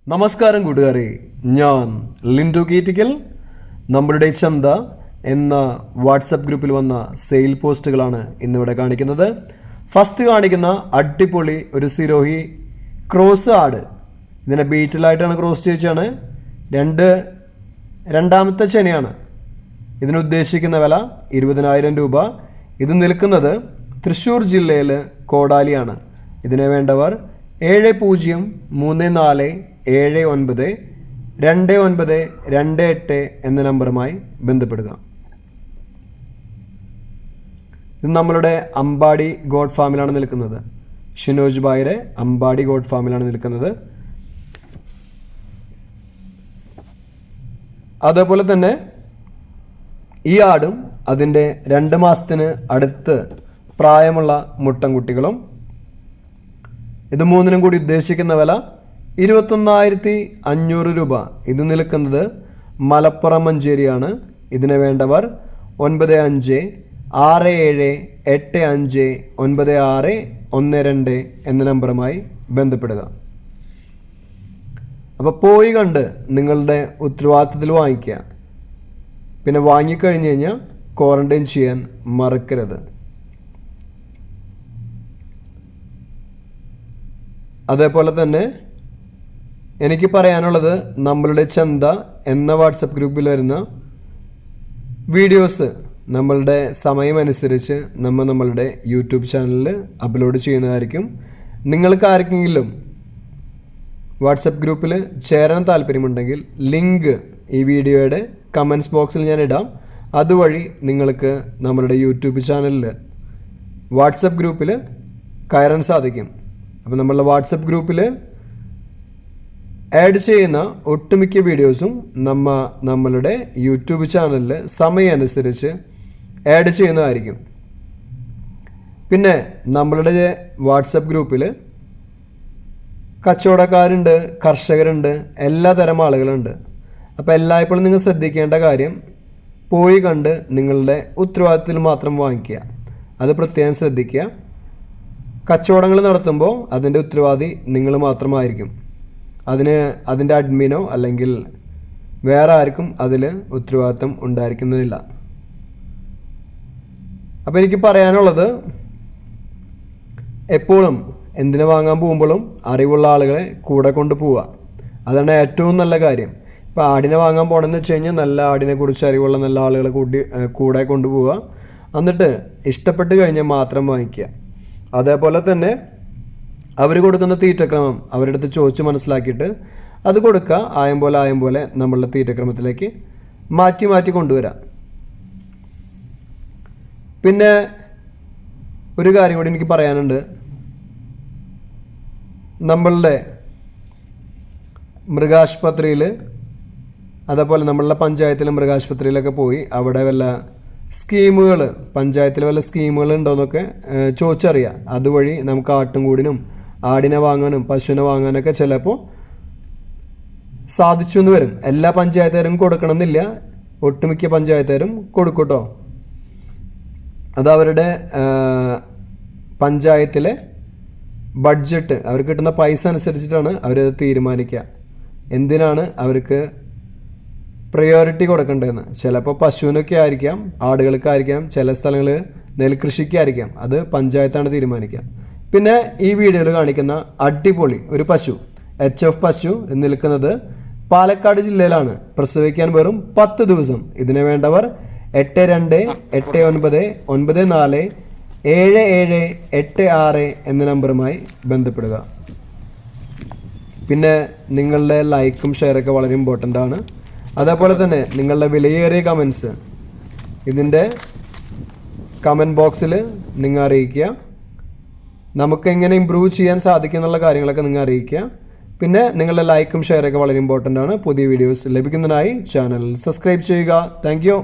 നമസ്കാരം കൂട്ടുകാരെ, ഞാൻ ലിൻഡു കീറ്റിക്കൽ. നമ്മളുടെ ചന്ത എന്ന വാട്സപ്പ് ഗ്രൂപ്പിൽ വന്ന സെയിൽ പോസ്റ്റുകളാണ് ഇന്നിവിടെ കാണിക്കുന്നത്. ഫസ്റ്റ് കാണിക്കുന്ന അടിപൊളി ഒരു സിരോഹി ക്രോസ് ആട്. ഇതിനെ ബീറ്റിലായിട്ടാണ് ക്രോസ് ചേച്ചാണ്. രണ്ടാമത്തെ ചെനയാണ്. ഇതിനുദ്ദേശിക്കുന്ന വില 20,000 രൂപ. ഇത് നിൽക്കുന്നത് തൃശ്ശൂർ ജില്ലയിൽ കോടാലിയാണ്. ഇതിനെ വേണ്ടവർ 7034792928 എന്ന നമ്പറുമായി ബന്ധപ്പെടുക. ഇത് നമ്മളുടെ അമ്പാടി ഗോഡ് ഫാമിലാണ് നിൽക്കുന്നത്. ഷിനോജ് ഭായിയുടെ അമ്പാടി ഗോഡ് ഫാമിലാണ് നിൽക്കുന്നത്. അതേപോലെ തന്നെ ഈ ആടും അതിൻ്റെ 2 മാസത്തിന് അടുത്ത് പ്രായമുള്ള മുട്ടൻകുട്ടികളും. ഇത് മൂന്നിനും കൂടി ഉദ്ദേശിക്കുന്ന വില 21,500 രൂപ. ഇത് നിൽക്കുന്നത് മലപ്പുറം മഞ്ചേരിയാണ്. ഇതിനെ വേണ്ടവർ 9567859612 എന്ന നമ്പറുമായി ബന്ധപ്പെടുക. അപ്പോൾ പോയി കണ്ട് നിങ്ങളുടെ ഉത്തരവാദിത്തത്തിൽ വാങ്ങിക്കുക. പിന്നെ വാങ്ങിക്കഴിഞ്ഞ് കഴിഞ്ഞാൽ ക്വാറന്റൈൻ ചെയ്യാൻ മറക്കരുത്. അതേപോലെ തന്നെ എനിക്ക് പറയാനുള്ളത്, നമ്മളുടെ ചന്ത എന്ന വാട്സപ്പ് ഗ്രൂപ്പിൽ വരുന്ന വീഡിയോസ് നമ്മളുടെ സമയമനുസരിച്ച് നമ്മളുടെ യൂട്യൂബ് ചാനലിൽ അപ്ലോഡ് ചെയ്യുന്നതായിരിക്കും. നിങ്ങൾക്ക് ആർക്കെങ്കിലും വാട്സപ്പ് ഗ്രൂപ്പിൽ ചേരാൻ താല്പര്യമുണ്ടെങ്കിൽ ലിങ്ക് ഈ വീഡിയോയുടെ കമൻറ്റ്സ് ബോക്സിൽ ഞാൻ ഇടാം. അതുവഴി നിങ്ങൾക്ക് നമ്മളുടെ യൂട്യൂബ് ചാനലിൽ വാട്സപ്പ് ഗ്രൂപ്പിൽ കയറാൻ സാധിക്കും. അപ്പോൾ നമ്മളുടെ വാട്സപ്പ് ഗ്രൂപ്പിൽ ആഡ് ചെയ്യുന്ന ഒട്ടുമിക്ക വീഡിയോസും നമ്മളുടെ യൂട്യൂബ് ചാനലിൽ സമയമനുസരിച്ച് ആഡ് ചെയ്യുന്നതായിരിക്കും. പിന്നെ നമ്മളുടെ വാട്സപ്പ് ഗ്രൂപ്പിൽ കച്ചവടക്കാരുണ്ട്, കർഷകരുണ്ട്, എല്ലാ തരം ആളുകളുണ്ട്. അപ്പോൾ എല്ലായ്പ്പോഴും നിങ്ങൾ ശ്രദ്ധിക്കേണ്ട കാര്യം, പോയി കണ്ട് നിങ്ങളുടെ ഉത്തരവാദിത്തത്തിൽ മാത്രം വാങ്ങിക്കുക. അത് പ്രത്യേകം ശ്രദ്ധിക്കുക. കച്ചവടങ്ങൾ നടത്തുമ്പോൾ അതിൻ്റെ ഉത്തരവാദി നിങ്ങൾ മാത്രമായിരിക്കും. അതിൻ്റെ അഡ്മിനോ അല്ലെങ്കിൽ വേറെ ആർക്കും അതിൽ ഉത്തരവാദിത്തം ഉണ്ടായിരിക്കുന്നതില്ല. അപ്പോൾ എനിക്ക് പറയാനുള്ളത്, എപ്പോഴും എന്തിനു വാങ്ങാൻ പോകുമ്പോഴും അറിവുള്ള ആളുകളെ കൂടെ കൊണ്ടുപോവുക. അതാണ് ഏറ്റവും നല്ല കാര്യം. ഇപ്പോൾ ആടിനെ വാങ്ങാൻ പോകണമെന്ന് വെച്ച് കഴിഞ്ഞാൽ നല്ല ആടിനെ കുറിച്ച് അറിവുള്ള നല്ല ആളുകളെ കൂടെ കൊണ്ടുപോവുക. എന്നിട്ട് ഇഷ്ടപ്പെട്ട് കഴിഞ്ഞാൽ മാത്രം വാങ്ങിക്കുക. അതേപോലെ തന്നെ അവർ കൊടുക്കുന്ന തീറ്റക്രമം അവരുടെ അടുത്ത് ചോദിച്ച് മനസ്സിലാക്കിയിട്ട് അത് കൊടുക്കുക. ആയം പോലെ നമ്മളുടെ തീറ്റക്രമത്തിലേക്ക് മാറ്റി കൊണ്ടുവരാം. പിന്നെ ഒരു കാര്യം കൂടി എനിക്ക് പറയാനുണ്ട്. നമ്മളുടെ മൃഗാശുപത്രിയിൽ, അതേപോലെ നമ്മളുടെ പഞ്ചായത്തിലെ മൃഗാശുപത്രിയിലൊക്കെ പോയി അവിടെ വല്ല സ്കീമുകൾ, പഞ്ചായത്തിൽ വല്ല സ്കീമുകൾ ഉണ്ടോയെന്നൊക്കെ ചോദിച്ചറിയാം. അതുവഴി നമുക്ക് ആട്ടുംകൂടിനും ആടിനെ വാങ്ങാനും പശുവിനെ വാങ്ങാനൊക്കെ ചിലപ്പോൾ സാധിച്ചു എന്ന് വരും. എല്ലാ പഞ്ചായത്തുകാരും കൊടുക്കണമെന്നില്ല, ഒട്ടുമിക്ക പഞ്ചായത്തുകാരും കൊടുക്കും കേട്ടോ. അത് അവരുടെ പഞ്ചായത്തിലെ ബഡ്ജറ്റ്, അവർ കിട്ടുന്ന പൈസ അനുസരിച്ചിട്ടാണ് അവരത് തീരുമാനിക്കുക എന്തിനാണ് അവർക്ക് പ്രയോറിറ്റി കൊടുക്കേണ്ടതെന്ന്. ചിലപ്പോൾ പശുവിനൊക്കെ ആയിരിക്കാം, ആടുകൾക്കായിരിക്കാം, ചില സ്ഥലങ്ങളിൽ നെൽകൃഷിക്കായിരിക്കാം. അത് പഞ്ചായത്താണ് തീരുമാനിക്കുക. പിന്നെ ഈ വീഡിയോയിൽ കാണിക്കുന്ന അടിപൊളി ഒരു പശു, HF പശു നിൽക്കുന്നത് പാലക്കാട് ജില്ലയിലാണ്. പ്രസവിക്കാൻ വെറും 10 ദിവസം. ഇതിനെ വേണ്ടവർ 8289947786 എന്ന നമ്പറുമായി ബന്ധപ്പെടുക. പിന്നെ നിങ്ങളുടെ ലൈക്കും ഷെയറൊക്കെ വളരെ ഇമ്പോർട്ടൻ്റ് ആണ്. അതേപോലെ തന്നെ നിങ്ങളുടെ വിലയേറിയ കമൻസ് ഇതിൻ്റെ കമൻറ്റ് ബോക്സിൽ നിങ്ങൾ അറിയിക്കുക. നമുക്ക് എങ്ങനെ ഇമ്പ്രൂവ് ചെയ്യാൻ സാധിക്കും എന്നുള്ള കാര്യങ്ങളൊക്കെ നിങ്ങൾ അറിയിക്കുക. പിന്നെ നിങ്ങളുടെ ലൈക്കും ഷെയറൊക്കെ വളരെ ഇമ്പോർട്ടൻ്റ് ആണ്. പുതിയ വീഡിയോസ് ലഭിക്കുന്നതിനായി ചാനൽ സബ്സ്ക്രൈബ് ചെയ്യുക. Thank you.